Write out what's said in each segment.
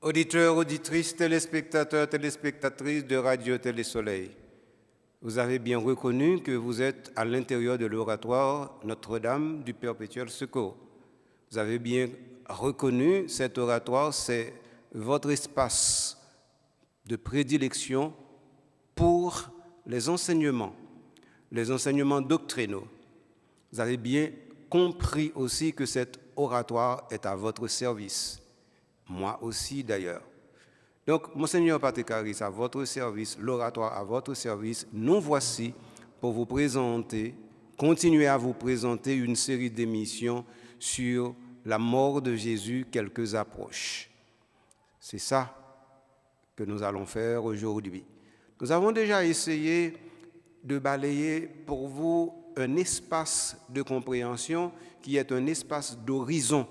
Auditeurs, auditrices, téléspectateurs, téléspectatrices de Radio Télé-Soleil, vous avez bien reconnu que vous êtes à l'intérieur de l'oratoire Notre-Dame du Perpétuel Secours. Vous avez bien reconnu cet oratoire, c'est votre espace de prédilection pour les enseignements doctrinaux. Vous avez bien compris aussi que cet oratoire est à votre service. Moi aussi d'ailleurs. Donc, Monseigneur Patricaris à votre service, l'oratoire à votre service, nous voici pour vous présenter, continuer à vous présenter une série d'émissions sur la mort de Jésus, quelques approches. C'est ça que nous allons faire aujourd'hui. Nous avons déjà essayé de balayer pour vous un espace de compréhension qui est un espace d'horizon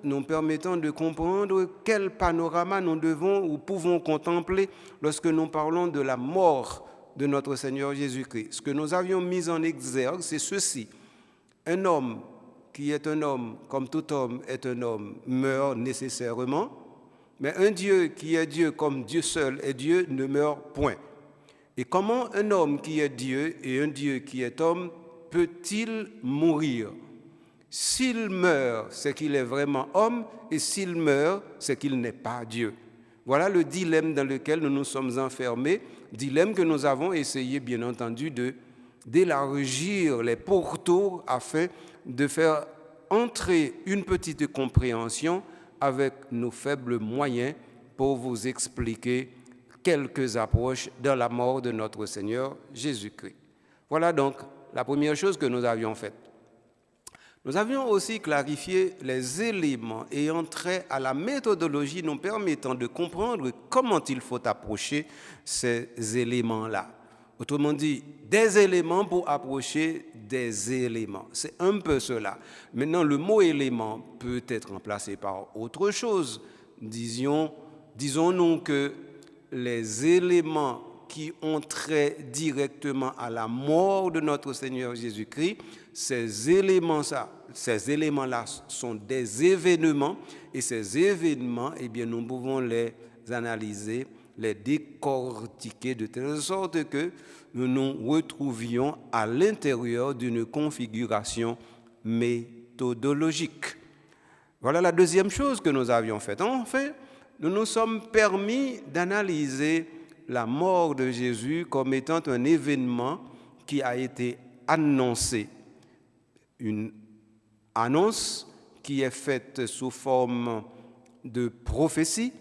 nous permettant de comprendre quel panorama nous devons ou pouvons contempler lorsque nous parlons de la mort de notre Seigneur Jésus-Christ. Ce que nous avions mis en exergue, c'est ceci. Un homme qui est un homme, comme tout homme est un homme, meurt nécessairement, mais un Dieu qui est Dieu comme Dieu seul est Dieu ne meurt point. Et comment un homme qui est Dieu et un Dieu qui est homme peut-il mourir ? S'il meurt, c'est qu'il est vraiment homme, et s'il meurt, c'est qu'il n'est pas Dieu. Voilà le dilemme dans lequel nous nous sommes enfermés, dilemme que nous avons essayé, bien entendu, d'élargir les pourtours afin de faire entrer une petite compréhension avec nos faibles moyens pour vous expliquer quelques approches dans la mort de notre Seigneur Jésus-Christ. Voilà donc la première chose que nous avions faite. Nous avions aussi clarifié les éléments ayant trait à la méthodologie nous permettant de comprendre comment il faut approcher ces éléments-là. Autrement dit, des éléments pour approcher des éléments. C'est un peu cela. Maintenant, le mot élément peut être remplacé par autre chose. Disons-nous que les éléments qui ont trait directement à la mort de notre Seigneur Jésus-Christ, ces éléments-là sont des événements, et ces événements, eh bien, nous pouvons les analyser, les décortiquer de telle sorte que nous nous retrouvions à l'intérieur d'une configuration méthodologique. Voilà la deuxième chose que nous avions faite. Enfin, nous nous sommes permis d'analyser la mort de Jésus comme étant un événement qui a été annoncé. Une annonce qui est faite sous forme de prophétie,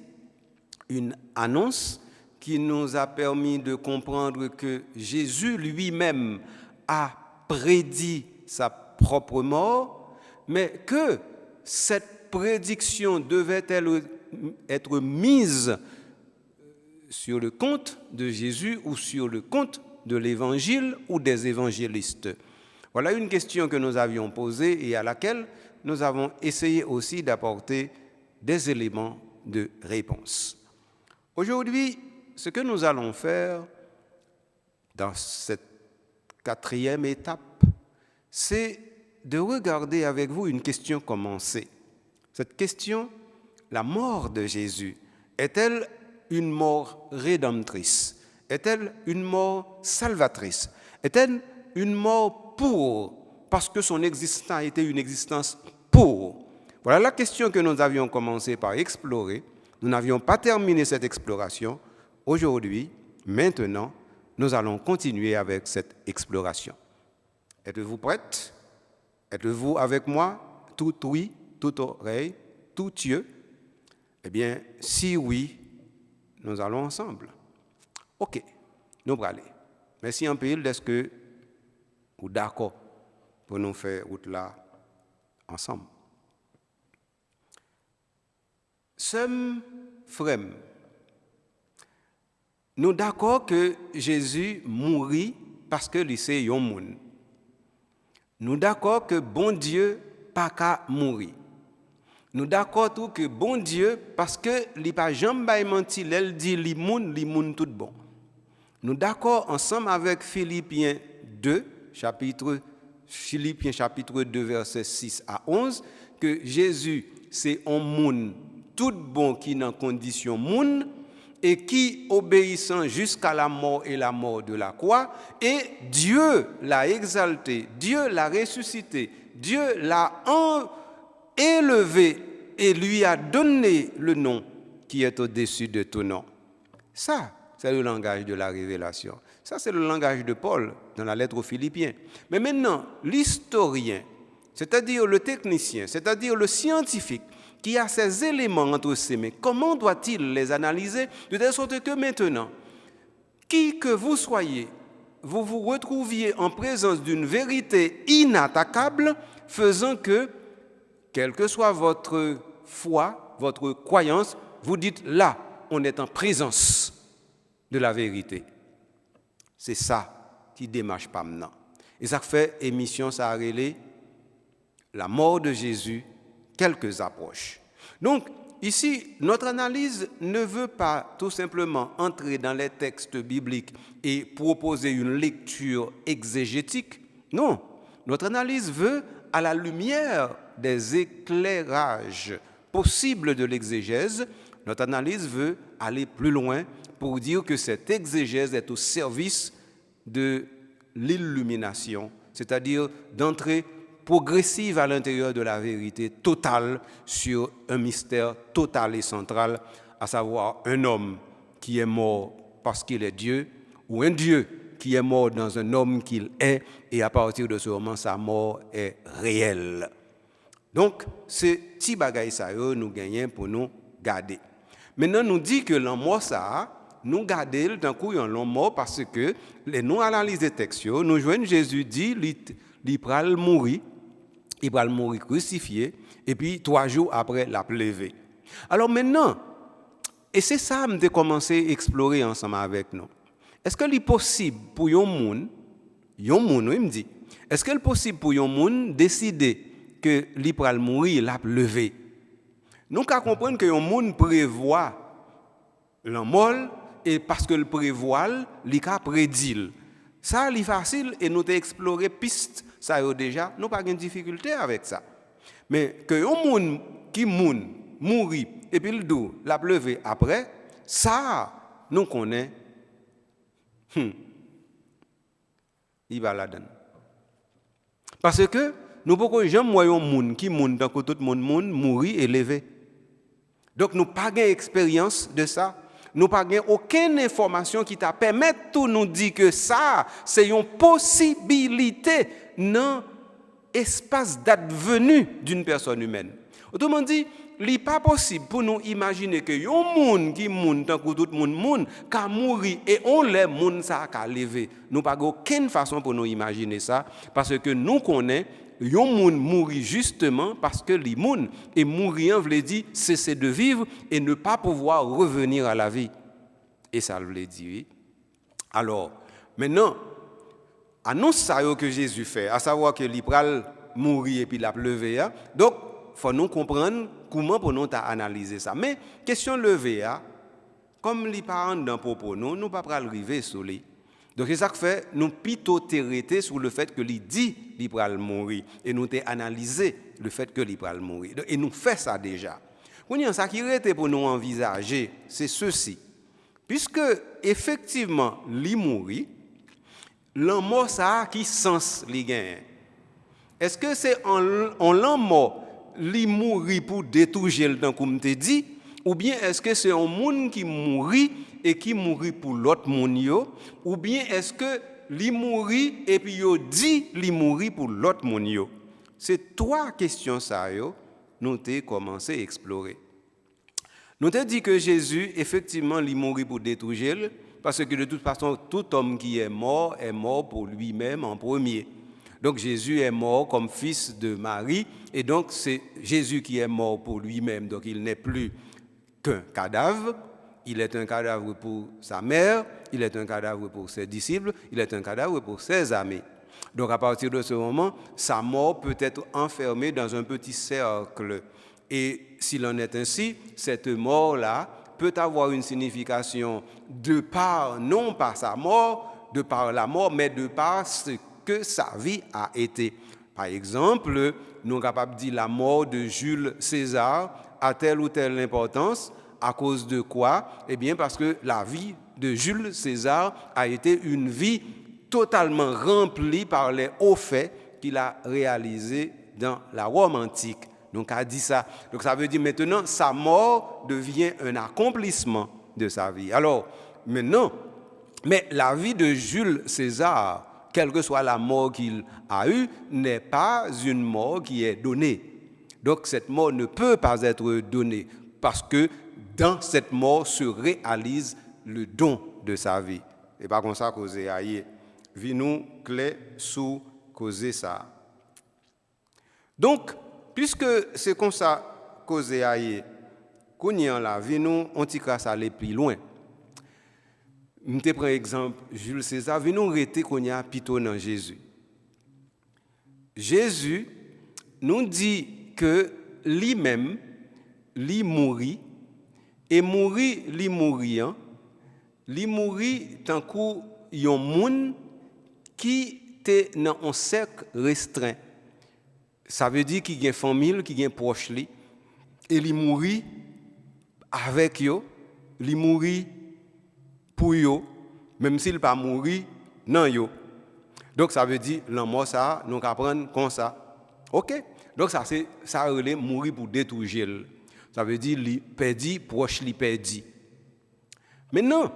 une annonce qui nous a permis de comprendre que Jésus lui-même a prédit sa propre mort, mais que cette prédiction devait-elle être mise sur le compte de Jésus ou sur le compte de l'Évangile ou des évangélistes. Voilà une question que nous avions posée et à laquelle nous avons essayé aussi d'apporter des éléments de réponse. Aujourd'hui, ce que nous allons faire dans cette quatrième étape, c'est de regarder avec vous une question commencée. Cette question, la mort de Jésus, est-elle une mort rédemptrice? Est-elle une mort salvatrice? Est-elle une mort parce que son existence a été une existence pour? Voilà la question que nous avions commencé par explorer. Nous n'avions pas terminé cette exploration. Aujourd'hui, maintenant, nous allons continuer avec cette exploration. Êtes-vous prêtes? Êtes-vous avec moi? Tout oui, toute oreille, tout yeux? Eh bien, si oui, nous allons ensemble. OK, nous allons aller. Merci un peu, est-ce que ou d'accord pour nous faire route là ensemble. Sommes frères, nous d'accord que Jésus mourit parce que lui c'est un monde. Nous d'accord que bon Dieu pas qu'à mourir. Nous d'accord tout que bon Dieu parce que li pas jamais menti, elle dit li moun tout bon. Nous d'accord ensemble avec Philippiens 2 Philippiens chapitre 2 versets 6 à 11 que Jésus c'est un monde tout bon qui dans condition moun et qui obéissant jusqu'à la mort et la mort de la croix, et Dieu l'a exalté, Dieu l'a ressuscité, Dieu l'a élevé et lui a donné le nom qui est au-dessus de tout nom. Ça, c'est le langage de la révélation. Ça, c'est le langage de Paul dans la lettre aux Philippiens. Mais maintenant, l'historien, c'est-à-dire le technicien, c'est-à-dire le scientifique, qui a ces éléments entre ses mains, comment doit-il les analyser de telle sorte que maintenant, qui que vous soyez, vous vous retrouviez en présence d'une vérité inattaquable, faisant que, quelle que soit votre foi, votre croyance, vous dites là, on est en présence de la vérité. C'est ça qui démarche pas maintenant. Et ça fait émission, ça a relé la mort de Jésus, quelques approches. Donc, ici, notre analyse ne veut pas tout simplement entrer dans les textes bibliques et proposer une lecture exégétique. Non, notre analyse veut, à la lumière des éclairages possibles de l'exégèse, notre analyse veut aller plus loin pour dire que cette exégèse est au service de l'illumination, c'est-à-dire d'entrer progressive à l'intérieur de la vérité totale sur un mystère total et central, à savoir un homme qui est mort parce qu'il est Dieu, ou un Dieu qui est mort dans un homme qu'il est, et à partir de ce moment, sa mort est réelle. Donc, ce petit bagage ça nous gagnons pour nous garder. Maintenant, nous dit que la mort ça, nous garder d'un coup un long mort parce que les nous analyse des textes, nous joignent Jésus dit, il va mourir. Il va mourir crucifié, et puis 3 jours après, la levé. Alors maintenant, et c'est ça que j'ai commencé à explorer ensemble avec nous. Est-ce qu'il est possible pour un monde, il me dit, est-ce qu'il est possible pour un monde décider que il va mourir, la levé? Nous devons comprendre que un monde prévoit la mort, et parce que le prévoit, il a prédit. Ça, c'est facile, et nous avons exploré piste. Ça y est déjà, nous n'avons pas de difficulté avec ça. Mais que un monde qui mourit et puis le dos l'a levé après, ça, nous connaissons. Il va la donner. Parce que nous ne pouvons jamais voir un monde qui mourut tant que tout le monde mourit et levé. Donc nous n'avons pas d'expérience de ça. Nous n'avons pas aucune information qui t'a permis de nous dire que ça, c'est une possibilité dans l'espace d'advenu d'une personne humaine. Autrement dit, il n'est pas possible pour nous imaginer que un monde qui mourut tant que tout le monde qui mourir et on les monde ça qui levé. Nous n'avons aucune façon pour nous imaginer ça parce que nous connaissons un monde mourir justement parce que les monde et mourir veut dire cesser de vivre et ne pas pouvoir revenir à la vie. Et ça veut dire oui. Alors, maintenant, annonce ça que Jésus fait, à savoir que il va mourir et puis la lever. Donc, il faut nous comprendre comment pour nous analyser ça. Mais question levée, comme les parents dans propos, nous ne pouvons pas arriver sur lui. Donc, c'est ça que fait, nous plutôt t'arrêter sur le fait que il dit qu'il va mourir. Et nous t'ai analysé le fait que il va mourir. Et nous faisons ça déjà. Ça qui reste pour nous envisager, c'est ceci. Puisque, effectivement, il mourit, la mort, ça a qui sens les gains? Est-ce que c'est en la mort, il mourit pour détruire le temps comme tu dit, ou bien est-ce que c'est un monde qui mourit et qui mourit pour l'autre monde, ou bien est-ce que il mourit et puis il dit il mourit pour l'autre monde? C'est 3 questions ça nous avons commencé à explorer. Nous avons dit que Jésus, effectivement, il mourit pour détruire, parce que de toute façon, tout homme qui est mort pour lui-même en premier. Donc Jésus est mort comme fils de Marie, et donc c'est Jésus qui est mort pour lui-même. Donc il n'est plus qu'un cadavre, il est un cadavre pour sa mère, il est un cadavre pour ses disciples, il est un cadavre pour ses amis. Donc à partir de ce moment, sa mort peut être enfermée dans un petit cercle. Et s'il en est ainsi, cette mort-là peut avoir une signification de par, non par sa mort, de par la mort, mais de par ce que sa vie a été. Par exemple, nous sommes capables de dire la mort de Jules César à telle ou telle importance. À cause de quoi? Eh bien, parce que la vie de Jules César a été une vie totalement remplie par les hauts faits qu'il a réalisés dans la Rome antique. Donc, a dit ça. Donc, ça veut dire maintenant, sa mort devient un accomplissement de sa vie. Alors, maintenant, mais la vie de Jules César, quelle que soit la mort qu'il a eue, n'est pas une mort qui est donnée. Donc, cette mort ne peut pas être donnée parce que dans cette mort se réalise le don de sa vie. Et pas comme ça causer aïe. Vie nous clé sous causer ça. Donc, puisque c'est comme ça causer aïe, qu'on y en la vie nous on t'y casse aller plus loin. Je prends exemple Jules César, vie nous rester qu'on y a plutôt dans Jésus. Jésus nous dit que lui-même lui mourit et mourir li mourant li mourir tant que yon moun qui était dans un cercle restreint. Ça veut dire qu'il y a une famille, qu'il y a un proche li et li mourir avec yo, li mourir pour yo, même s'il pas mourir non yo. Donc ça veut dire la mort ça nous apprendre comme ça. OK? Donc ça c'est ça relève mourir pour détruire. Ça veut dire li perdu proche li perdu. Maintenant,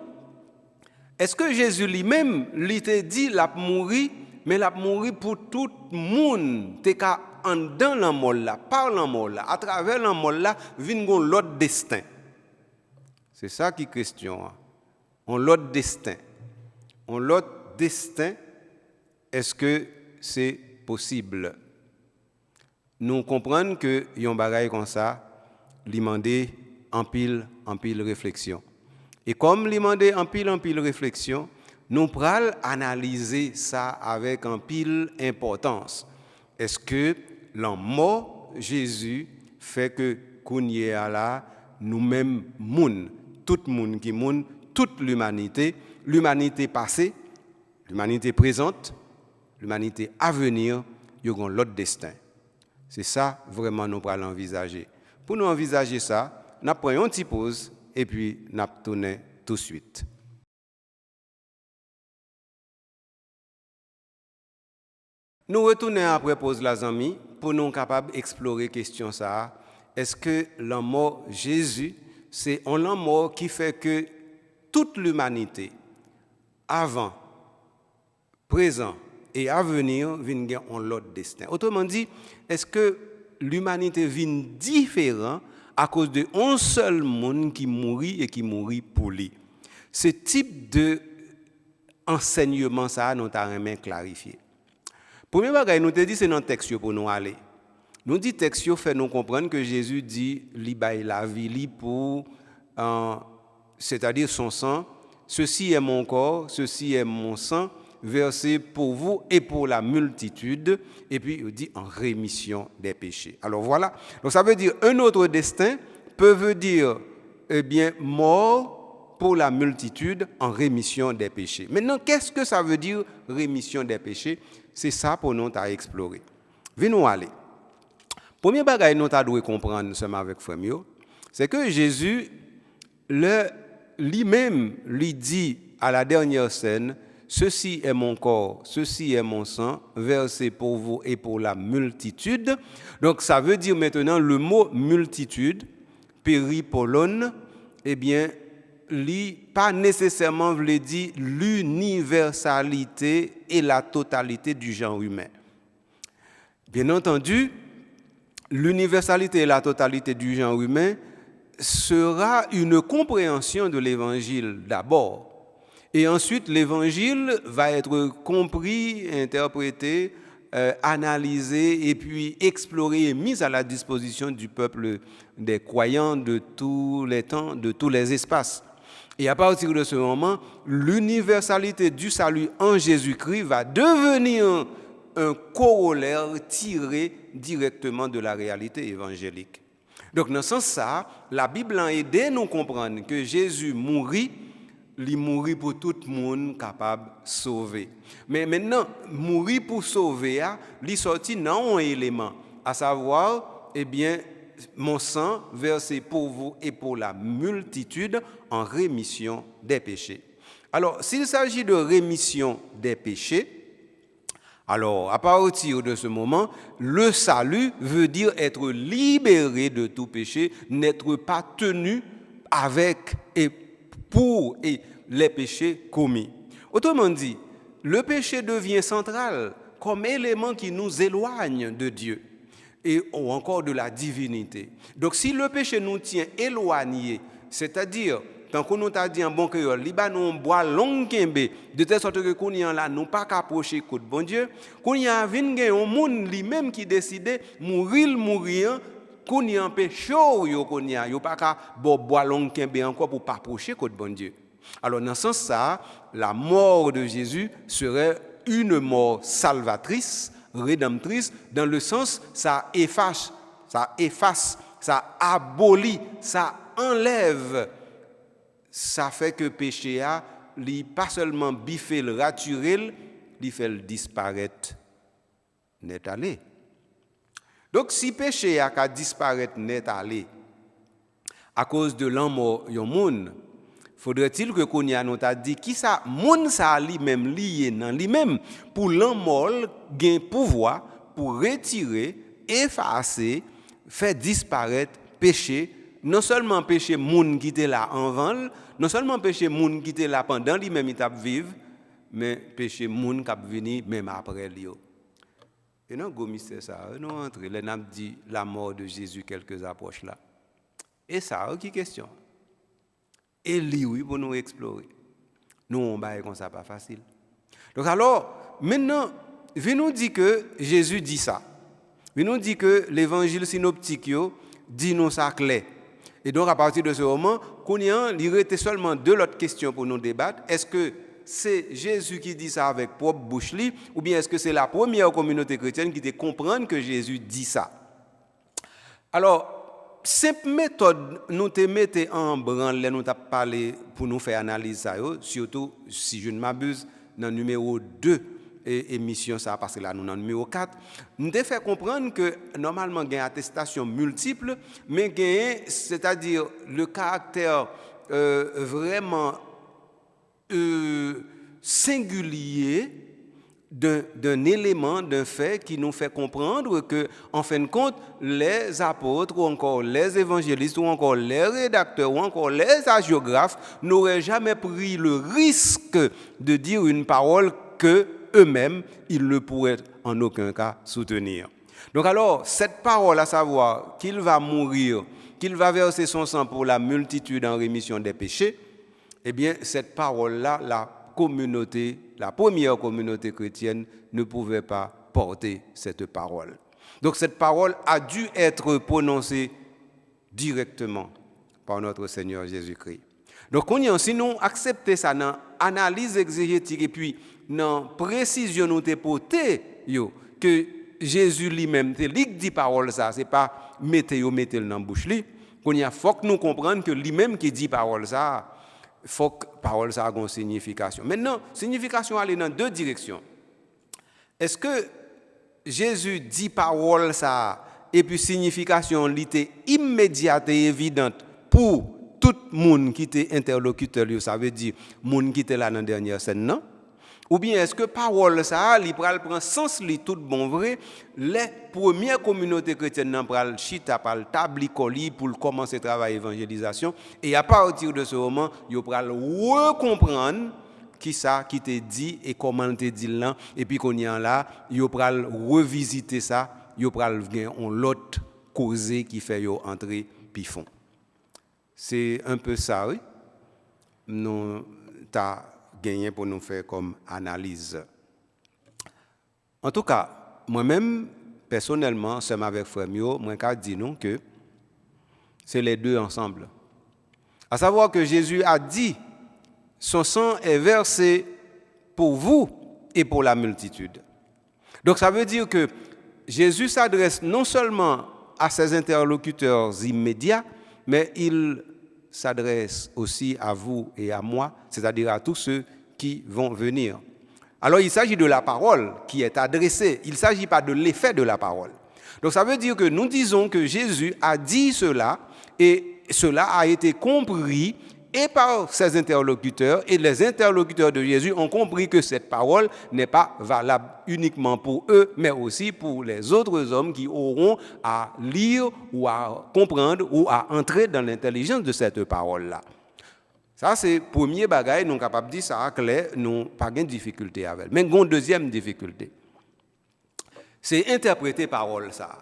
est-ce que Jésus lui-même lui t'a dit l'a mourir mais l'a mourir pour tout monde t'es ka en dans la mort là, par la mort là, à travers la mort là, vinn gon l'autre destin. C'est ça qui question. On l'autre destin. On l'autre destin, est-ce que c'est possible? Nous comprenons que yon bagay comme ça, li mandé en pile réflexion. Et comme li mandé en pile réflexion, nous pral analyser ça avec en pile importance. Est-ce que la mort Jésus fait que kounye là nous-mêmes moun, tout moun qui moun, toute l'humanité passée, l'humanité présente, l'humanité à venir, yo gon l'autre destin. C'est ça vraiment nous pral envisager. Pour nous envisager ça, nous prenons une petite pause et puis nous tournons tout de suite. Nous retournons après pause, les amis, pour nous capables d'explorer la question ça. Est-ce que la mort Jésus, c'est la mort qui fait que toute l'humanité, avant, présent et à venir, vient en l'autre destin? Autrement dit, est-ce que l'humanité vient différent à cause de un seul monde qui mourit et qui mourit pour lui? Ce type de enseignement, ça, nous avons clarifié. Premier bagage, nous te dit, c'est dans le texte pour nous aller. Nous dit texte fait nous comprendre que Jésus dit, li bay la vie li pour, c'est-à-dire son sang. Ceci est mon corps, ceci est mon sang, versé pour vous et pour la multitude. Et puis il dit en rémission des péchés. Alors voilà. Donc ça veut dire un autre destin peut dire, eh bien, mort pour la multitude en rémission des péchés. Maintenant, qu'est-ce que ça veut dire rémission des péchés? C'est ça pour nous à explorer. Venons aller. Premier bagage nous devons comprendre ensemble avec Frémio, c'est que Jésus lui-même lui dit à la dernière scène, ceci est mon corps, ceci est mon sang, versé pour vous et pour la multitude. Donc ça veut dire maintenant le mot multitude, péripolone, eh bien, pas nécessairement veut dire l'universalité et la totalité du genre humain. Bien entendu, l'universalité et la totalité du genre humain sera une compréhension de l'évangile d'abord. Et ensuite, l'évangile va être compris, interprété, analysé et puis exploré et mis à la disposition du peuple des croyants de tous les temps, de tous les espaces. Et à partir de ce moment, l'universalité du salut en Jésus-Christ va devenir un corollaire tiré directement de la réalité évangélique. Donc, dans ce sens-là, la Bible a aidé nous comprendre que Jésus mourit, il mourit pour tout le monde capable de sauver. Mais maintenant, mourir pour sauver, il sorti dans un élément, à savoir, eh bien, mon sang versé pour vous et pour la multitude en rémission des péchés. Alors, s'il s'agit de rémission des péchés, alors, à partir de ce moment, le salut veut dire être libéré de tout péché, n'être pas tenu avec et pour les péchés commis. Autrement dit, le péché devient central comme élément qui nous éloigne de Dieu ou encore de la divinité. Donc, si le péché nous tient éloignés, c'est-à-dire tant qu'on nous a dit en bon créole, liba nous boit long kembe, de telle sorte que qu'on y en là, nous pas qu'approcher côté bon Dieu, qu'on y a vinn gen un monde lui-même qui décide mourir, qu'on y empêche yo qu'on y a, yo pas qu'à boire long kembe encore pour pas approcher côté bon Dieu. Alors dans ce sens ça, la mort de Jésus serait une mort salvatrice, rédemptrice, dans le sens ça efface, ça abolit, ça enlève. Ça fait que le péché a, pas seulement biffé le raturé, il fait le disparaître net allé. Donc si le péché a qu'à disparaître net allé à cause de l'amour yon moun, faudrait-il que qu'on y a nous t'a dit qui ça moun ça lui-même lié dans lui-même pour l'amour gain pouvoir pour retirer, effacer, faire disparaître péché. Non seulement péché moun qui était là avant, non seulement péché moun qui était là pendant lui-même il t'a vivre, mais péché moun qui a venu même après lui. Et non go mystère ça, nous entrer les n'a dit la mort de Jésus quelques approches là. Et ça qui question. Et lui oui pour nous explorer. Nous on bail comme ça pas facile. Donc alors maintenant il nous dit que Jésus dit ça. Il nous dit que l'évangile synoptique dit nous ça clair. Et donc, à partir de ce moment, il restait seulement deux autres questions pour nous débattre. Est-ce que c'est Jésus qui dit ça avec propre bouche, ou bien est-ce que c'est la première communauté chrétienne qui te comprendre que Jésus dit ça? Alors, cette méthode, nous te mettons en branle, nous t'avons parlé pour nous faire analyse ça, surtout, si je ne m'abuse, dans le numéro 2. Émission ça parce que là nous dans numéro 4 nous te fait comprendre que normalement il y a attestation multiple mais c'est-à-dire le caractère vraiment singulier d'un élément, d'un fait qui nous fait comprendre que en fin de compte les apôtres ou encore les évangélistes ou encore les rédacteurs ou encore les hagiographes n'auraient jamais pris le risque de dire une parole que eux-mêmes, ils ne pourraient en aucun cas soutenir. Donc alors, cette parole, à savoir qu'il va mourir, qu'il va verser son sang pour la multitude en rémission des péchés, eh bien, cette parole-là, la première communauté chrétienne ne pouvait pas porter cette parole. Donc cette parole a dû être prononcée directement par notre Seigneur Jésus-Christ. Donc, si nous acceptons ça dans l'analyse exégétique et puis dans la précision nous portée, que Jésus lui-même, c'est lui qui dit parole ça, ce n'est pas mettre dans la bouche. Il faut que nous comprenions que lui-même qui dit parole ça, il faut que parole ça ait une signification. Maintenant, signification aller dans deux directions. Est-ce que Jésus dit parole ça et puis signification était immédiate et évidente pour tout le monde qui était interlocuteur, ça veut dire monde qui était là dans la dernière scène, non? Ou bien est-ce que parole ça, il prend sens li tout bon vrai, les premières communautés chrétiennes pral chita pral tabli pour commencer travail évangélisation et à partir de ce moment, yo pral recomprendre qui ça qui te dit et comment te dit là et puis qu'on y a là, yo pral revisiter ça, yo pral gen on l'autre causé qui fait yo entrer puis fond. C'est un peu ça, oui. Nous t'as gagné pour nous faire comme analyse. En tout cas, moi-même, personnellement, seul avec Frère Mio, moi, je dis nous que c'est les deux ensemble. À savoir que Jésus a dit, son sang est versé pour vous et pour la multitude. Donc ça veut dire que Jésus s'adresse non seulement à ses interlocuteurs immédiats, mais il s'adresse aussi à vous et à moi, c'est-à-dire à tous ceux qui vont venir. Alors il s'agit de la parole qui est adressée, il ne s'agit pas de l'effet de la parole. Donc ça veut dire que nous disons que Jésus a dit cela et cela a été compris et par ses interlocuteurs, et les interlocuteurs de Jésus ont compris que cette parole n'est pas valable uniquement pour eux, mais aussi pour les autres hommes qui auront à lire ou à comprendre ou à entrer dans l'intelligence de cette parole-là. Ça, c'est le premier bagage, nous sommes capables de dire ça clair, nous n'avons pas de difficulté avec. Mais une deuxième difficulté, c'est interpréter parole ça.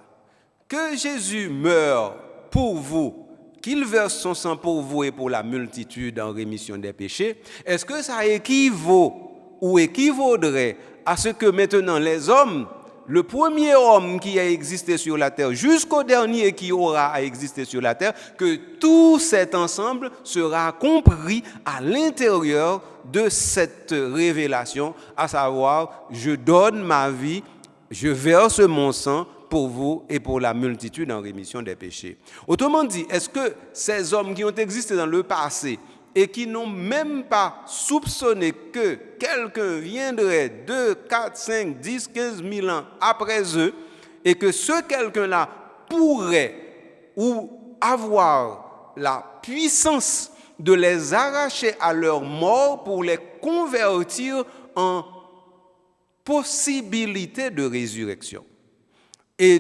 Que Jésus meure pour vous, qu'il verse son sang pour vous et pour la multitude en rémission des péchés, est-ce que ça équivaut ou équivaudrait à ce que maintenant les hommes, le premier homme qui a existé sur la terre jusqu'au dernier qui aura à exister sur la terre, que tout cet ensemble sera compris à l'intérieur de cette révélation, à savoir, je donne ma vie, je verse mon sang pour vous et pour la multitude en rémission des péchés. Autrement dit, est-ce que ces hommes qui ont existé dans le passé et qui n'ont même pas soupçonné que quelqu'un viendrait 2, 4, 5, 10, 15 000 ans après eux et que ce quelqu'un-là pourrait ou avoir la puissance de les arracher à leur mort pour les convertir en possibilité de résurrection? Et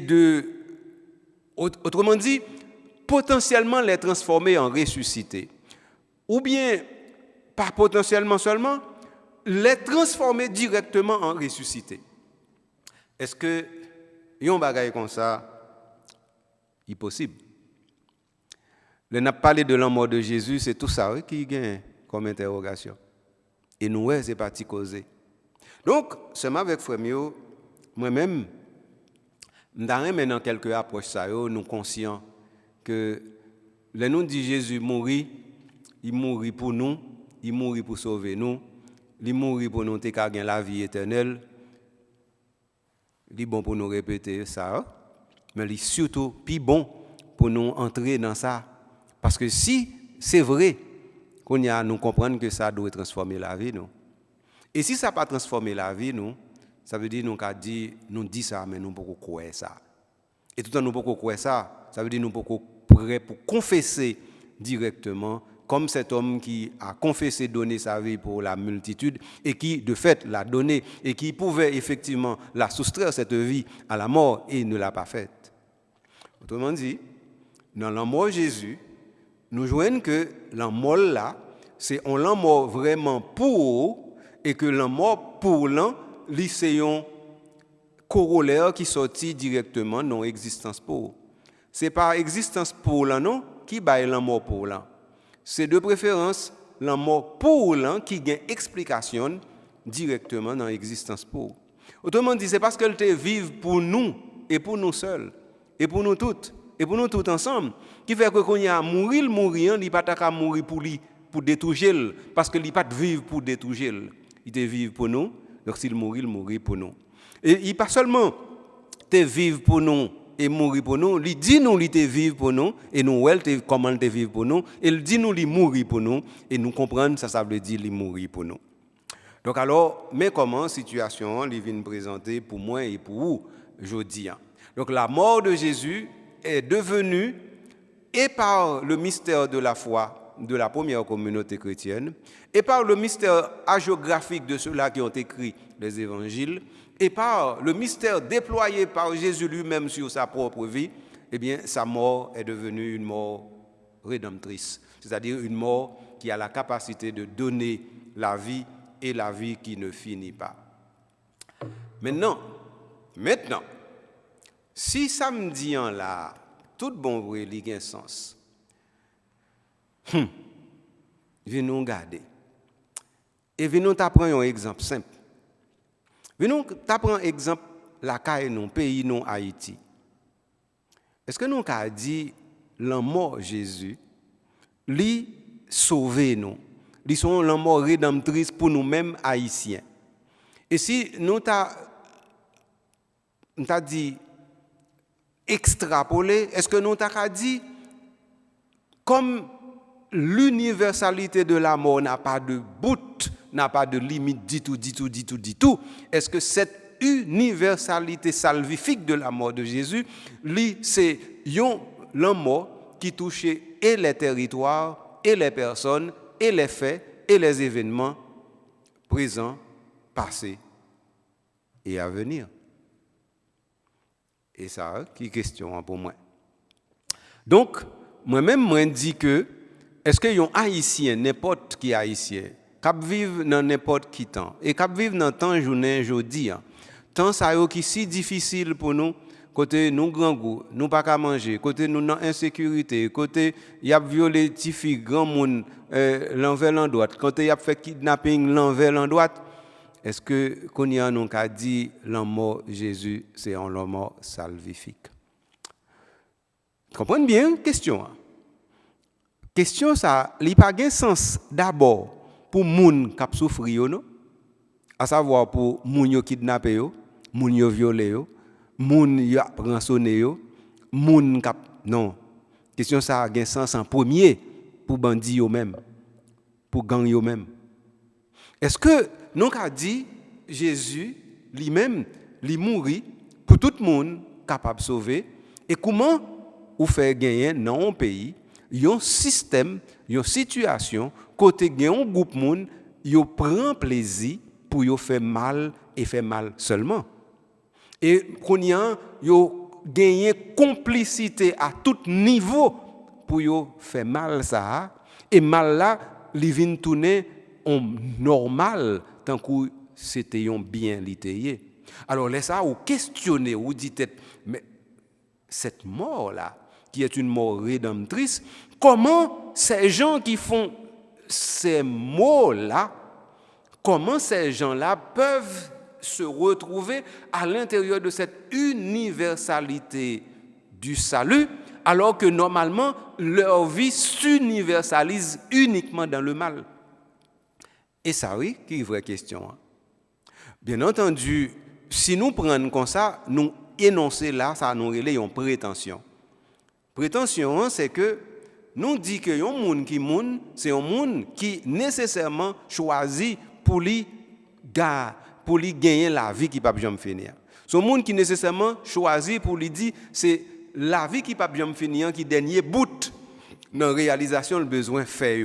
autrement dit, potentiellement les transformer en ressuscités. Ou bien, pas potentiellement seulement, les transformer directement en ressuscités. Est-ce que yon bagaille comme ça est possible? Le n'a parlé de la mort de Jésus, c'est tout ça qui gagne comme interrogation. Et nous, c'est parti causer. Donc, seulement avec Frère Mio, moi-même, dans quelques approches, nous conscients que le nom de Jésus mourit, il mourit pour nous, il mourit pour sauver nous, il mourit pour nous gagner la vie éternelle. Il est bon pour nous répéter ça, mais il est surtout plus bon pour nous entrer dans ça. Parce que si c'est vrai qu'on y a nous comprendre que ça doit transformer la vie, nous. Et si ça n'a pas transformé la vie, nous, ça veut dire nous dit ça, mais nous ne pouvons pas croire ça. Et tout le temps, nous ne pouvons pas croire ça. Ça veut dire nous ne pouvons pas prêts pour confesser directement, comme cet homme qui a confessé donner sa vie pour la multitude et qui, de fait, l'a donné et qui pouvait effectivement la soustraire, cette vie, à la mort et ne l'a pas faite. Autrement dit, dans la mort de Jésus, nous voyons que la mort là, c'est on l'a mort vraiment pour et que la mort pour l'un, c'est un corollaire qui sortit directement dans l'existence pour. C'est par existence pour l'un non qui baille la mort pour l'un. C'est de préférence la mort pour l'un qui gagne explication directement dans l'existence pour. Autrement dit, c'est parce qu'elle te vive pour nous et pour nous seuls et pour nous toutes et pour nous tous ensemble qui fait que quand il y a mourir, il n'est pas qu'à mourir pour détruire parce qu'il n'est pas vivre pour détruire. Il te vive pour nous. Donc s'il mourit pour nous. Et il pas seulement te vivre pour nous et mourir pour nous, il dit nous il te vivre pour nous et nous comment te vivre pour nous, et il dit nous il mourir pour nous et nous comprendre ça veut dire il mourir pour nous. Donc alors, mais comment situation il vient présenter pour moi et pour vous aujourd'hui. Donc la mort de Jésus est devenue et par le mystère de la foi de la première communauté chrétienne, et par le mystère hagiographique de ceux-là qui ont écrit les évangiles, et par le mystère déployé par Jésus lui-même sur sa propre vie, eh bien, sa mort est devenue une mort rédemptrice, c'est-à-dire une mort qui a la capacité de donner la vie et la vie qui ne finit pas. Maintenant, si samedi en là, tout bon vrai, il a un sens. Venons garder. Et venons t'apprendre un exemple simple. Venons t'apprendre un exemple la caille non pays non Haïti. Est-ce que nous avons dit la mort Jésus lui sauver nous. Lui sont la mort rédemptrice pour nous-mêmes haïtiens. Et si nous t'a dit extrapoler, est-ce que nous t'a dit comme l'universalité de la mort n'a pas de bout, n'a pas de limite du tout, est-ce que cette universalité salvifique de la mort de Jésus, c'est la mort qui touchait et les territoires, et les personnes, et les faits, et les événements présents, passés et à venir. Et ça, qui est question pour moi. Donc, moi-même, je dis que, est-ce qu'il y a un haïtien, n'importe qui haïtien, qui vivent dans n'importe qui temps, et qui vivent dans temps journée, jeudi, temps ça qui est si difficile pour nous, côté nous grand goût, nous pas qu'à manger, côté nous dans insécurité, côté y a violé petits filles grand monde l'envers l'en droite, côté y a fait kidnapping l'envers l'en droite, est-ce que qu'on y a nous qu'a dit la mort Jésus c'est un mort salvifique? Comprenez bien question. Question ça, il pas gain sens d'abord pour moun qui souffrir non, à savoir pour moun yo kidnappé yo, moun yo violé yo, moun yo rançonné yo, moun k'ap non. Question ça a gain sens en premier pour bandi yo même, pour gang yo même. Est-ce que nous qu'a dit Jésus lui-même, lui mourit pour tout le monde capable de sauver et comment ou faire gagner dans un pays un système, une situation côté gagne un groupe monde yo prend plaisir pour yo faire mal et faire mal seulement. Et qu'on y a yo gagné complicité à tout niveau pour yo faire mal ça et mal là li vinn tourner en normal tant que c'était un bien littérié. Alors laisse ça ou questionner ou dit mais cette mort là qui est une mort rédemptrice, comment ces gens qui font ces mots là, comment ces gens là peuvent se retrouver à l'intérieur de cette universalité du salut, alors que normalement, leur vie s'universalise uniquement dans le mal. Et ça, oui, qui est une vraie question. Bien entendu, si nous prenons comme ça, nous énoncer là, ça nous relève une prétention. Prétention, c'est que nous disons que un monde qui monde, c'est un monde qui nécessairement choisit pour lui gagner la vie qui ne peut jamais finir. C'est un monde qui nécessairement choisit pour lui dire c'est la vie qui ne peut jamais finir qui dernier bout dans la réalisation le besoin fait.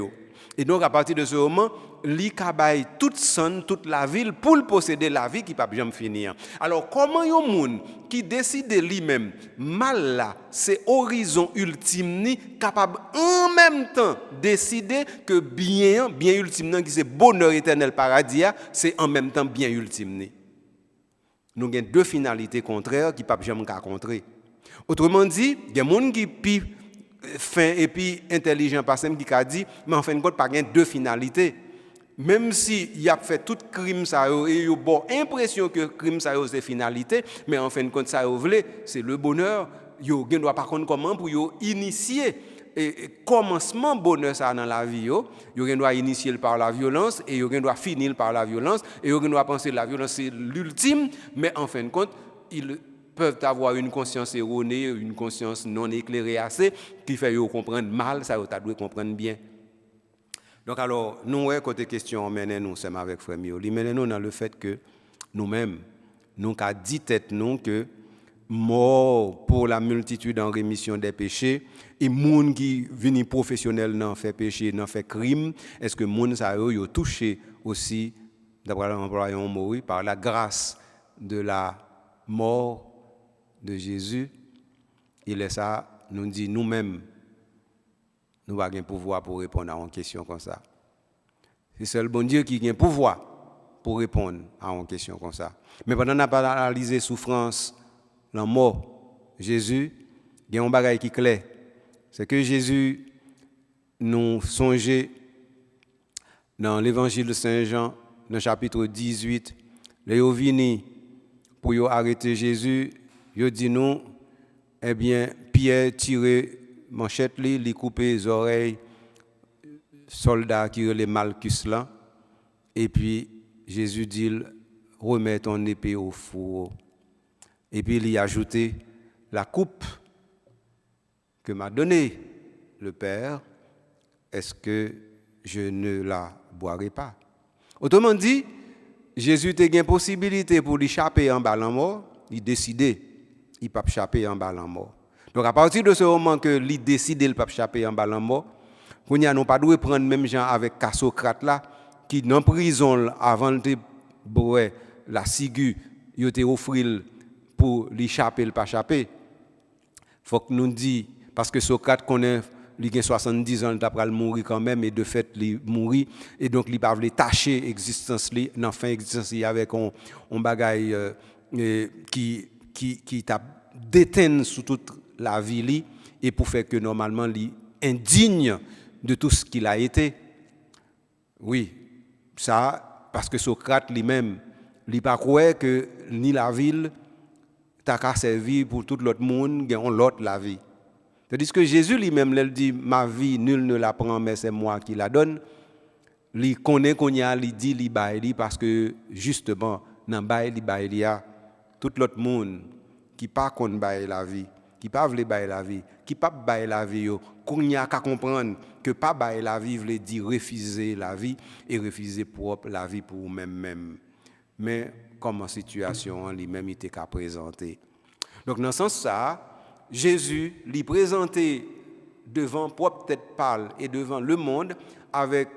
Et donc à partir de ce moment, li kabay toute son, toute la ville pour posséder la vie qui ne peut jamais finir. Alors comment un monde qui décide lui-même mal là, c'est horizon ultime ni capable en même temps décider que bien ultime qui c'est bonheur éternel paradis, c'est en même temps bien ultime ni. Nous avons deux finalités contraires qui ne peuvent jamais contrer. Autrement dit, il y a des gens qui pi fin et puis intelligent par exemple qui a dit mais en fin de compte pas deux finalités. Même si il a fait tout crime ça et il a bon impression que crime ça c'est finalité, mais en fin de compte ça c'est le bonheur. Yo doit par contre comment pour yo initier et commencement bonheur ça dans la vie yo doit initier par la violence et yo doit finir par la violence et yo doit penser que la violence c'est l'ultime, mais en fin de compte ils peuvent avoir une conscience erronée, une conscience non éclairée assez qui fait yo comprendre mal ça yo doit comprendre bien. Donc alors, nous, côté question, on mène nous, c'est avec Frère Mio. Il mène nous dans le fait que nous-mêmes, nous avons dit tête nous que mort pour la multitude en rémission des péchés, et monde qui vient professionnel n'en fait péché, n'en fait crime, est-ce que monde ça yo touché aussi, d'après l'employé mort, par la grâce de la mort de Jésus, il est ça, nous dit nous-mêmes, nous n'avons pas de pouvoir pour répondre à une question comme ça. C'est seul bon Dieu qui a un pouvoir pour répondre à une question comme ça. Mais pendant qu'on n'a pas analysé souffrance, la mort, Jésus, il y a un bagage qui est clair. C'est que Jésus nous songeait dans l'évangile de Saint-Jean, dans le chapitre 18, les gens viennent pour arrêter Jésus, ils disent nous, eh bien, Pierre tiré manchette li couper les oreilles soldats qui les Malchus là et puis Jésus dit remets ton épée au four et puis il y a ajouté la coupe que m'a donnée le Père, est-ce que je ne la boirai pas? Autrement dit, Jésus a une possibilité pour l'échapper en bas la mort, il décidait, il ne peut pas échapper en bas la mort. Donc à partir de ce moment que il décide de ne pas échapper en bas la mort, nous n'avons pas dû prendre même gens avec Socrate là, qui dans prison avant de la ciguë, il a offert pour l'échapper, le pas échapper. Il faut que nous disions, parce que Socrate connaît, il a 70 ans, il a mourir quand même, et de fait, il mourit, et donc il ne peut pas tâcher l'existence, dans fin existence, avec un bagage qui t'a déteint sous toute la vie, et pour faire que normalement, il est indigne de tout ce qu'il a été. Oui, ça, parce que Socrate lui-même, il ne pas croire que ni la ville t'a qu'à servir pour tout l'autre monde, gagne l'autre la vie. C'est-à-dire que Jésus lui-même, il dit, ma vie, nul ne la prend, mais c'est moi qui la donne. Il connaît qu'on y a, il dit, il baille, parce que justement, dans baille, il y a tout l'autre monde qui pas qu'on baille la vie, qui pas veut bailler la vie, qui pas bailler la vie, qu'on y a qu'à comprendre que pas bailler la vie veut dire refuser la vie et refuser propre la vie pour même. Mais comme en situation, lui-même il était qu'à présenter. Donc dans ce sens ça, Jésus lui présentait devant propre tête pâle et devant le monde avec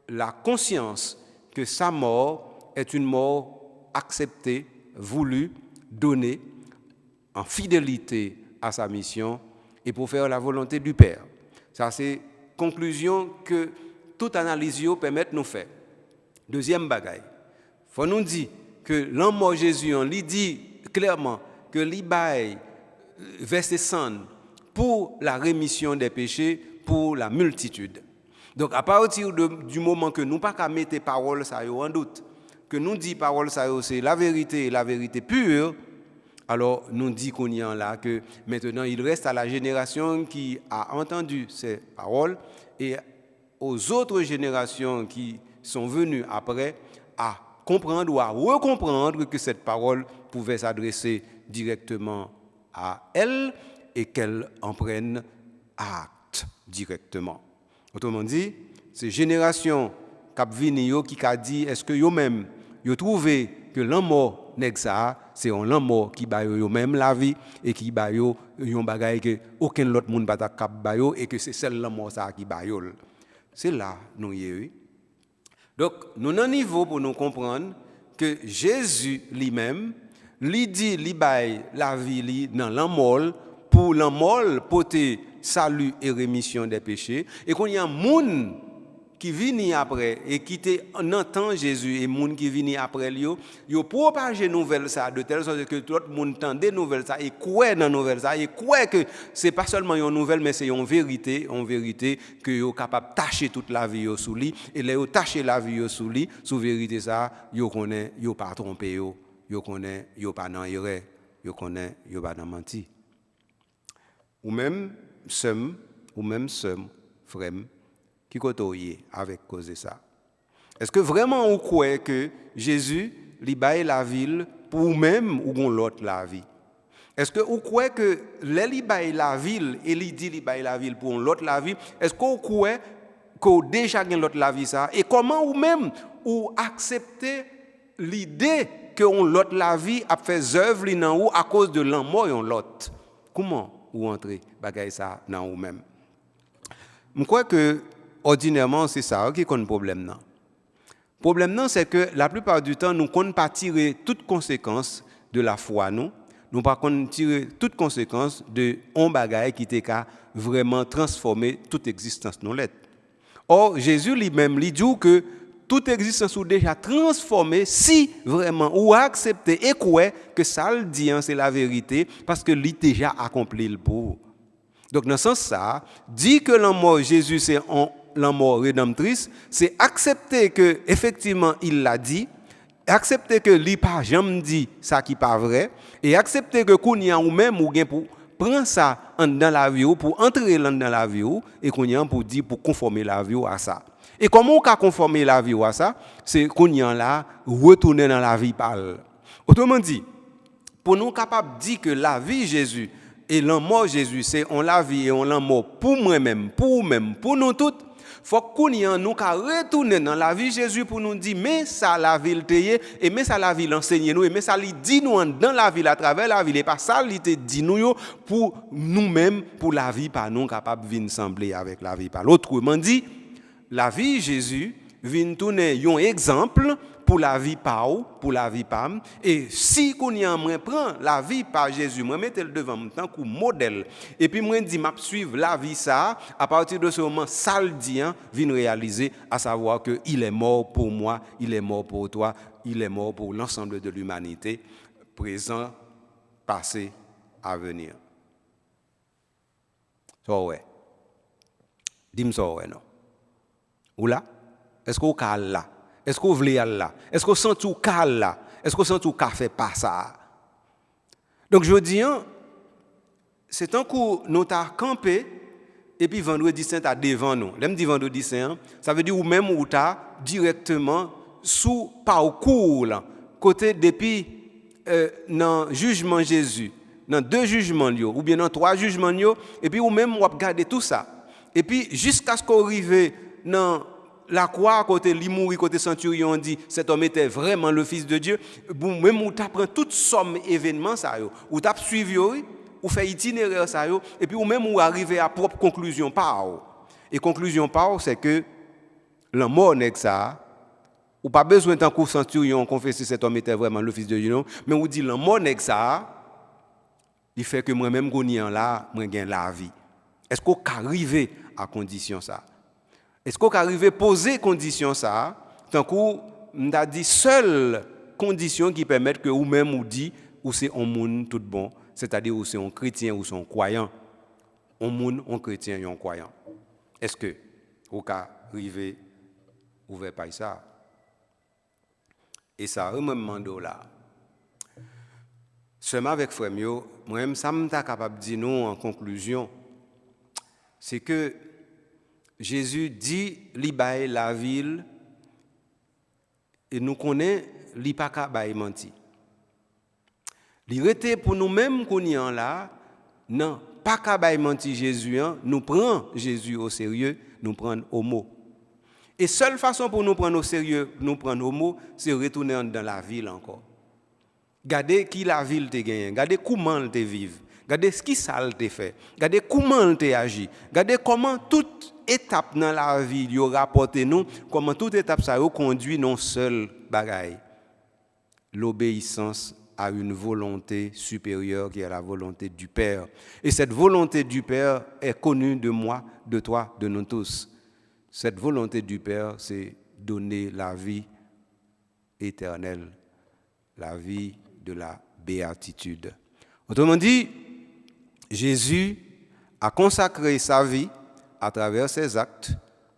la conscience que sa mort est une mort acceptée, voulue, donnée en fidélité à sa mission et pour faire la volonté du Père. Ça, c'est conclusion que toute analyse permet de nous faire. Deuxième bagaille, il faut nous dire que l'homme Jésus, on lui dit clairement que l'Ibaï, verset 100, pour la rémission des péchés, pour la multitude. Donc, à partir du moment que nous ne pouvons pas mettre parole ça en doute, que nous dit parole ça c'est la vérité pure, alors nous dit qu'on y en là que maintenant il reste à la génération qui a entendu ces paroles et aux autres générations qui sont venues après à comprendre ou à recomprendre que cette parole pouvait s'adresser directement à elle et qu'elle en prenne acte directement. Autrement dit, ces générations qui a dit est-ce que eux-mêmes ils trouvé que l'amour nèg ça c'est un amour qui ba yo même la vie et qui ba yo yon bagay que aucun autre monde pas cap ba yo et que c'est seul l'amour ça qui ba yo. C'est là nous y est. Donc nous avons un niveau pour nous comprendre que Jésus lui-même lui dit li bail la vie li dans l'amour pour l'amour porter salut et rémission des péchés et qu'on y a monde qui vient après et qui entend Jésus et monde qui vient après lui yo propager nouvelle ça de telle sorte que tout le monde entend des nouvelles ça et croit dans nouvelle ça et croit que c'est pas seulement une nouvelle mais c'est une vérité que yo capable tâcher toute la vie sous lui et là yo tâcher la vie sous lui sous vérité ça yo connaît yo pas tromper yo connaît yo pas dans erreur yo connaît yo pas dans menti ou même frère qui côtoie avec cause de ça. Est-ce que vraiment on croit que Jésus li baille la ville pour même ou gon l'autre la vie? Est-ce que vous croyez que li baille la ville et li dit li baille la ville pour l'autre la vie? Est-ce que vous croyez que déjà gen l'autre la vie ça et comment ou même ou accepter l'idée que on l'autre la vie a fait œuvre li nan ou à cause de l'amour on l'autre? Comment ou entrer bagay ça dans ou même? Je crois que ordinairement, c'est ça qui est le problème. Le problème, c'est que la plupart du temps, nous ne pouvons pas tirer toutes conséquences de la foi. Nous ne pouvons pas tirer toutes conséquences de un bagage qui était vraiment transformer toute existence nous l'être. Or, Jésus lui-même lui dit que toute existence est déjà transformée si vraiment ou accepter et croire que ça le dit, c'est la vérité, parce que lui déjà accompli le pour. Donc, dans ce sens, ça dit que l'amour Jésus, c'est l'amour rédemptrice, c'est accepter que effectivement il l'a dit, accepter que lui pas jamais dit ça qui pas vrai, et accepter que qu'on y a ou même ou bien pour prendre ça dans la vie pour entrer dans la vie et qu'on y a pour dire pour conformer la vie à ça. Et comment on peut conformer la vie à ça? C'est qu'on y a là retourner dans la vie pâle. Autrement dit, pour nous capables de dire que la vie Jésus et l'amour Jésus, c'est on la vie et on l'amour pour moi-même, pour nous toutes. Faut qu'on y en nous ka retourner dans la vie de Jésus pour nous dire mais ça la ville teye et mais ça la ville enseigne nous et mais ça lui dit nous dans la ville à travers la ville et pas ça lui te dit nous yo pour nous-mêmes pour la vie pas nous capable venir sembler avec la vie pas l'autre. Autrement dit, la vie de Jésus vient tourner un exemple pour la vie par ou, pour la vie par et si qu'on y en moi prend la vie par Jésus moi mettre le devant en tant que modèle et puis moi dit m'a suivre la vie ça à partir de ce moment ça le dit vient réaliser à savoir que il est mort pour moi, il est mort pour toi, il est mort pour l'ensemble de l'humanité présent, passé, à venir. Ça ouais. Dis-moi ça ouais non. Ou là? Est-ce qu'on cale là? Est-ce qu'on veut aller là? Est-ce qu'on sent tout cal là? Est-ce qu'on sent tout café pas ça? Donc je dis, c'est un coup nous t'a campé et puis vendredi saint à devant nous. L'aime dit vendredi saint, ça veut dire ou même ou t'a directement sous parcours là, côté depuis dans jugement Jésus, dans 2 jugements ou bien dans 3 jugements et puis ou même ou regarder tout ça. Et puis jusqu'à ce qu'on arrive dans la croix, côté Limouri, côté Centurion, on dit cet homme était vraiment le Fils de Dieu. Même où tu apprends toute somme événements, où tu as suivi, ou fait itinéraire, et puis ou même où arriver à propre conclusion. Et conclusion, c'est que la mort n'est que ça. Ou pas besoin d'un coup Centurion confesser cet homme était vraiment le Fils de Dieu, non? Mais on dit la mort n'est que ça. Il fait que moi-même, là, moi, gagne la vie. Est-ce qu'on peut arriver à condition ça? Est-ce qu'on peut arriver à poser condition ça? Tant qu'on a dit seule condition qui permettent que vous-même vous dit ou c'est un monde tout bon, c'est-à-dire ou c'est un chrétien ou c'est un croyant. Un monde, un chrétien et un croyant. Est-ce que vous pouvez arriver à ouvrir par ça? Et ça, je me demande là. Seulement avec frère Mio, moi-même, ça me capable de dire non en conclusion, c'est que Jésus dit li bail la ville et nous connaît li pas ka bail menti. Li rete pour nous-mêmes qu'on y en là, non, pas ka bail menti Jésus, nous prend Jésus au sérieux, nous prendre au mot. Et seule façon pour nous prendre au sérieux, nous prendre au mot, c'est retourner dans la ville encore. Regardez qui la ville te gagne, regardez comment elle te vive, regardez ce qui ça te fait, regardez comment elle te agit, regardez comment toute étape dans la vie il rapporte nous, comment toute étape ça conduit non seul bagaille, l'obéissance à une volonté supérieure qui est la volonté du Père. Et cette volonté du Père est connue de moi, de toi, de nous tous. Cette volonté du Père, c'est donner la vie éternelle, la vie de la béatitude. Autrement dit, Jésus a consacré sa vie à travers ses actes,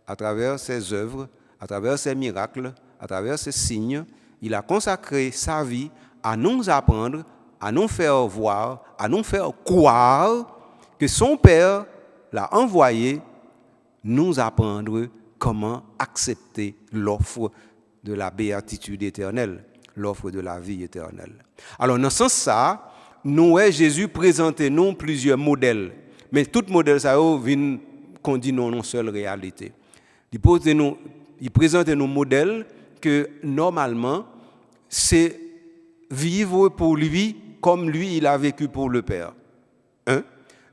à travers ses œuvres, à travers ses miracles, à travers ses signes. Il a consacré sa vie à nous apprendre, à nous faire voir, à nous faire croire que son Père l'a envoyé nous apprendre comment accepter l'offre de la béatitude éternelle, l'offre de la vie éternelle. Alors, dans ce sens-là, nous, Jésus présente nous plusieurs modèles. Mais tout modèle, ça vient qu'on dit non seule réalité. Il présente nos modèles que, normalement, c'est vivre pour lui comme lui, il a vécu pour le Père. 1.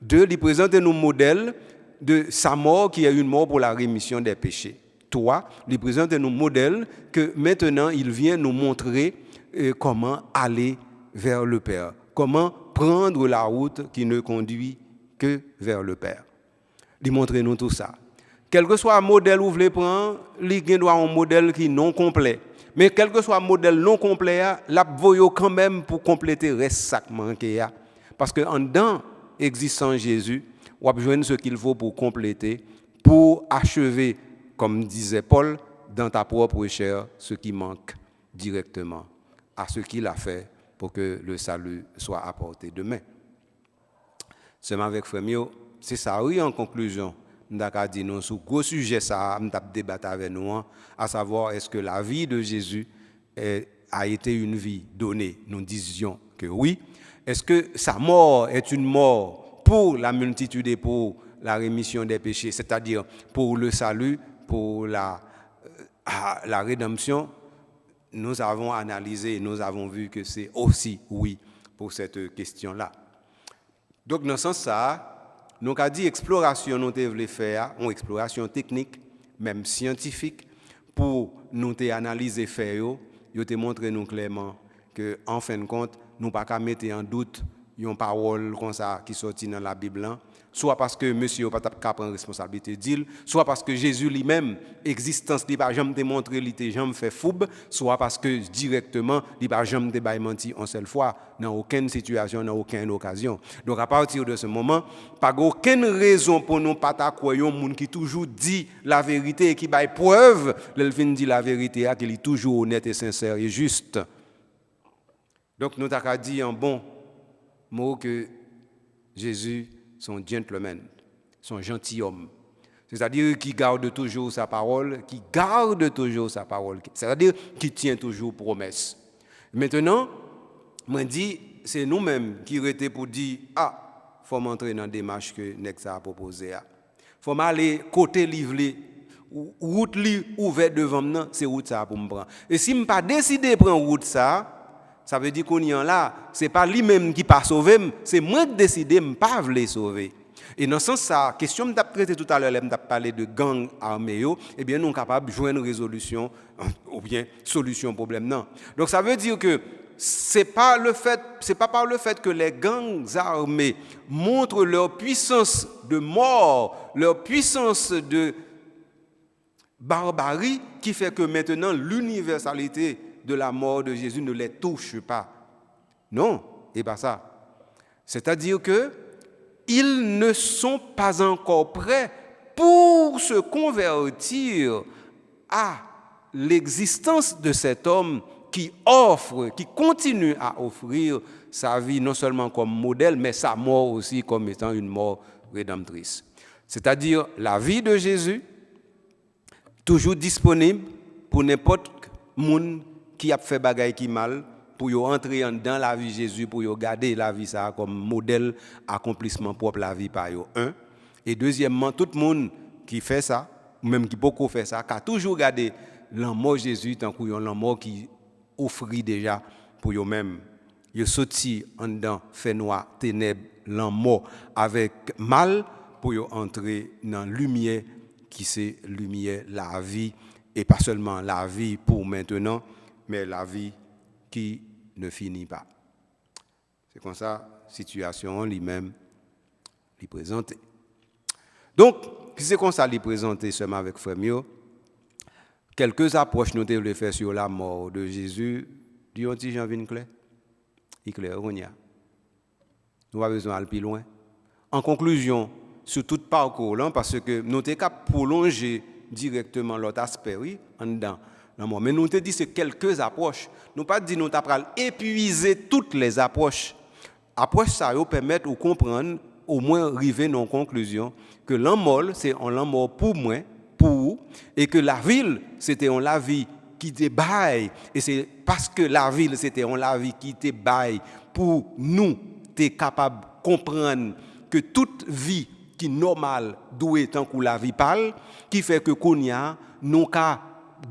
2. Il présente nos modèles de sa mort qui est une mort pour la rémission des péchés. 3. Il présente nos modèles que maintenant il vient nous montrer comment aller vers le Père, comment prendre la route qui ne conduit que vers le Père. Il montre nous tout ça. Quel que soit le modèle que vous voulez prendre, il doit un modèle qui est non complet. Mais quel que soit le modèle non complet, la voyons quand même pour compléter le reste manqué. Parce qu'en dedans existant Jésus, on va joindre ce qu'il faut pour compléter, pour achever, comme disait Paul, dans ta propre chair, ce qui manque directement à ce qu'il a fait pour que le salut soit apporté demain. Seulement avec frère Mio, c'est ça, oui, en conclusion. Nous avons dit nous sur gros sujet ça, nous avons débattu avec nous, à savoir est-ce que la vie de Jésus a été une vie donnée. Nous disions que oui. Est-ce que sa mort est une mort pour la multitude et pour la rémission des péchés, c'est-à-dire pour le salut, pour la rédemption, nous avons analysé, nous avons vu que c'est aussi oui pour cette question-là. Donc, dans ce sens-là, nous avons dit exploration, nous devons faire, une exploration technique, même scientifique, pour nous analyser faire, nous te montrer nous clairement que, en fin de compte, nous ne pouvons pas mettre en doute une parole comme ça qui sortit dans la Bible, soit parce que monsieur n'a pas prendre responsabilité d'il, soit parce que Jésus lui-même, existence, il n'a pas jamais démontré, il n'a jamais fait foub, soit parce que directement, il n'a pas jamais menti en seule fois, dans aucune situation, dans aucune occasion. Donc à partir de ce moment, pas aucune raison pour nous pas croire un monde qui toujours dit la vérité et qui baille preuve, il vient dire la vérité, qu'il est toujours honnête et sincère et juste. Donc nous avons dit un bon mot que Jésus, son gentleman, son gentilhomme, c'est-à-dire qui garde toujours sa parole, c'est-à-dire qui tient toujours promesse. Maintenant, moi dis, c'est nous-mêmes qui étions pour dire faut m'entrer dans la démarche que Nexa a proposée. Faut m'aller côté livré, route li ouverte devant moi, c'est route ça pour me prendre. Et si me pas décidé de prendre route ça veut dire qu'on y en là, c'est pas lui-même qui pas sauvé, c'est moi qui décidé de pas vouloir sauver. Et dans ce sens ça, question que j'ai traité tout à l'heure, j'ai parlé de gang armé, eh bien nous sommes capables de joindre une résolution ou bien solution au problème non. Donc ça veut dire que c'est pas par le fait que les gangs armés montrent leur puissance de mort, leur puissance de barbarie qui fait que maintenant l'universalité de la mort de Jésus ne les touche pas. Non, et pas ça. C'est-à-dire que ils ne sont pas encore prêts pour se convertir à l'existence de cet homme qui continue à offrir sa vie non seulement comme modèle, mais sa mort aussi comme étant une mort rédemptrice. C'est-à-dire la vie de Jésus, toujours disponible pour n'importe monde qui a fait bagaille qui mal, pour entrer dans la vie de Jésus, pour garder la vie ça comme modèle accomplissement propre la vie par un. Et deuxièmement, tout le monde qui fait ça, ou même qui beaucoup fait ça, qui a toujours gardé l'amour de Jésus tant que l'amour qui offre déjà pour eux-mêmes. Ils sorti en dedans, fait noir, ténèbres, l'amour avec mal pour entrer dans la lumière qui c'est lumière, la vie, et pas seulement la vie pour maintenant, mais la vie qui ne finit pas. C'est comme ça, situation lui-même, lui présenter. Donc, c'est comme ça, lui présenter seulement avec Frémio. Quelques approches nous devons faire sur la mort de Jésus. Dis-on petit Jean-Vin clair? Il clair, on y a. Nous avons besoin d'aller plus loin. En conclusion, sur tout parcours, là, parce que nous sommes capables de prolonger directement l'autre aspect, oui, en dedans. Mais nous te dit c'est quelques approches. Nous pas dit nous t'apprendre épuiser toutes les approches. Approches ça permettent de comprendre au moins arriver à une conclusion que l'amour c'est un amour pour moi, pour et que la ville c'était en la vie qui te baille et c'est parce que la ville c'était en la vie qui te baille pour nous t'es capable de comprendre que toute vie qui normale doit être tant que la vie parle qui fait que qu'on y a nous ca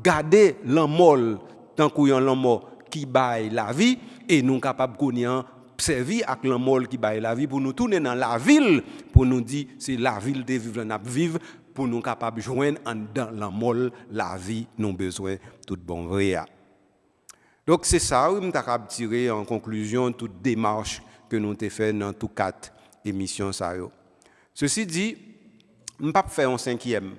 garder l'amour tant qu'il y a l'amour qui baille la vie et nous capables qu'on y a servi avec l'amour qui baille la vie pour nous tourner dans la ville pour nous dire c'est la ville de vivre n'a vivre pour nous capables joindre dans l'amour la vie nous besoin tout bon vrai. Donc c'est ça où nous avons tiré en conclusion toute démarche que nous avons fait dans toutes quatre émissions ça yo. Ceci dit, on pas faire un cinquième.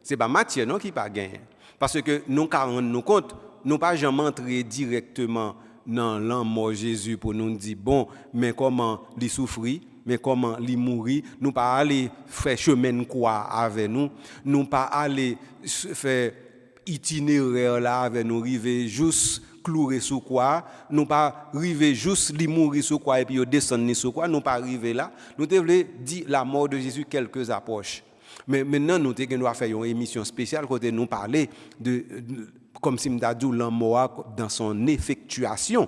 C'est pas Matthieu non qui pas gagné. Parce que nous nous compte, nous pas jamais entrer directement dans l'amour de Jésus pour nous dire bon, mais comment il souffrit, mais comment il mourit, nous pas aller faire chemin quoi avec nous, nous pas aller faire itinéraire là avec nous arriver juste clouer sous quoi, nous pas arriver juste li mourir sous quoi et puis descendre sous quoi, nous pas arriver là, nous devons dire la mort de Jésus quelques approches. Mais maintenant, nous devons faire une émission spéciale côté nous parler de comme si nous avons dit l'amour dans son effectuation.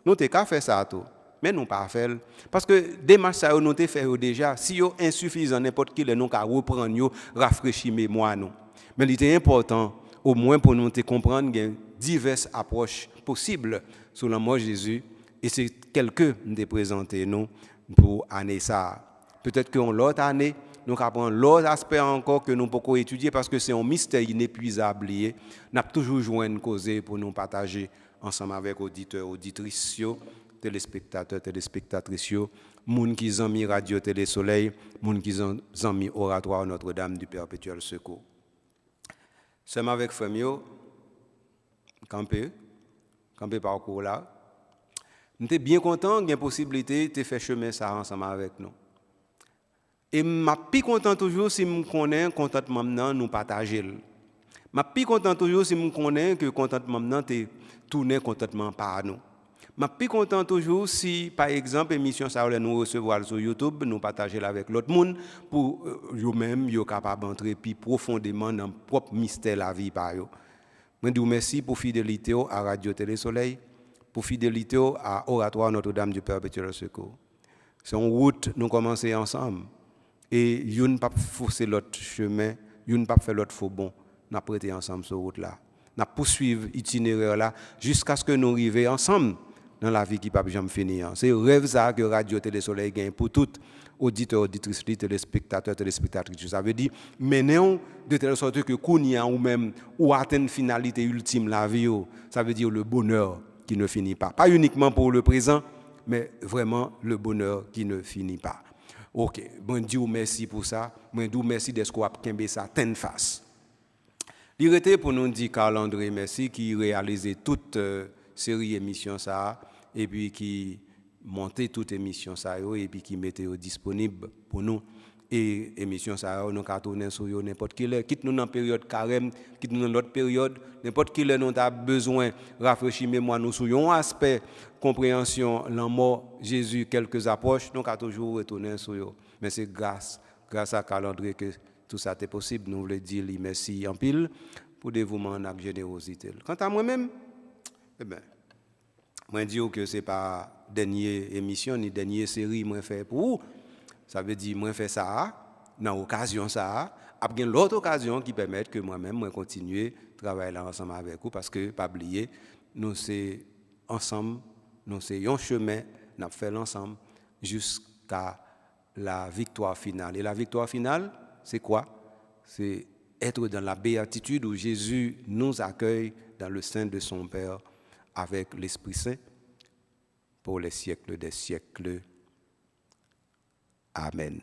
Nous devons faire ça tout. Mais nous pas faire parce que démarche ça nous te fait déjà. Si yo insuffisant n'importe qui nous ka reprendre yo rafraîchir mémoire nous. Mais il est important au moins pour nous te comprendre qu'il y a diverses approches possibles sur la mort de Jésus et c'est quelques nous présenter nous pour année ça. Peut-être qu'en l'autre année nous apprendre l'autre aspect encore que nous pouvons étudier parce que c'est un mystère inépuisable lié. N'a toujours joué une cause pour nous partager ensemble avec auditeurs, auditrices, téléspectateurs, téléspectatrices, moun qui ont mis Radio Télé Soleil, moun qui ont mis Oratoire Notre-Dame du Perpétuel Secours. Sommes avec Femio, camper parcours là. Nous sommes bien contents qu'il y ait possibilité de faire chemin ça ensemble avec nous. Et je suis plus content toujours si je connais contentement nous partager. Je suis plus content toujours si je connais que contentement te tourner contentement par nous. Je suis plus content toujours si, par exemple, l'émission ça nous recevoir sur YouTube, nous partager avec l'autre monde pour eux-mêmes yo capable d'entrer plus profondément dans le propre mystère de la vie par eux. Je vous remercie pour fidélité à Radio Télé Soleil, pour fidélité à Oratoire Notre-Dame du Perpétuel Secours. C'est une route nous commençons ensemble. Et nous ne pas forcer l'autre chemin, nous ne pas faire l'autre faux bon. Nous prêter ensemble sur route là. Nous poursuivre l'itinéraire là jusqu'à ce que nous arrivions ensemble dans la vie qui ne peut jamais finir. C'est le rêve ça que Radio Télé Soleil gagne pour tout auditeurs, auditrices, téléspectateurs, téléspectatrices. Ça veut dire menons de telle sorte que kounia ou même ou atteindre finalité ultime de la vie. Ça veut dire le bonheur qui ne finit pas. Pas uniquement pour le présent, mais vraiment le bonheur qui ne finit pas. OK, bon Dieu merci pour ça. Bon Dieu merci d'être qu'on a kembe ça ten face. Il était pour nous dire Carl André merci qui réalisait toute série émission ça et puis qui montait toute émission ça et puis qui mettait disponible pour nous et émission ça nous ka tourner sur n'importe quelle heure quitte nous dans période carême quitte nous dans l'autre période n'importe quelle heure nous a besoin rafraîchir mémoire nous sur un aspect compréhension la mort Jésus quelques approches donc a toujours retourner sur eux mais c'est grâce à calendrier que tout ça est possible nous voulons dire merci en pile pour dévouement et générosité quant à moi-même eh ben moi dis que c'est pas dernière émission ni dernière série moi fait pour vous. Ça veut dire moi fait ça dans occasion ça après l'autre occasion qui permet que moi-même moi continuer travailler là ensemble avec vous parce que pas oublier nous c'est ensemble nous c'est un chemin n'a fait l'ensemble jusqu'à la victoire finale et la victoire finale c'est quoi c'est être dans la béatitude où Jésus nous accueille dans le sein de son Père avec l'Esprit Saint pour les siècles des siècles. Amen.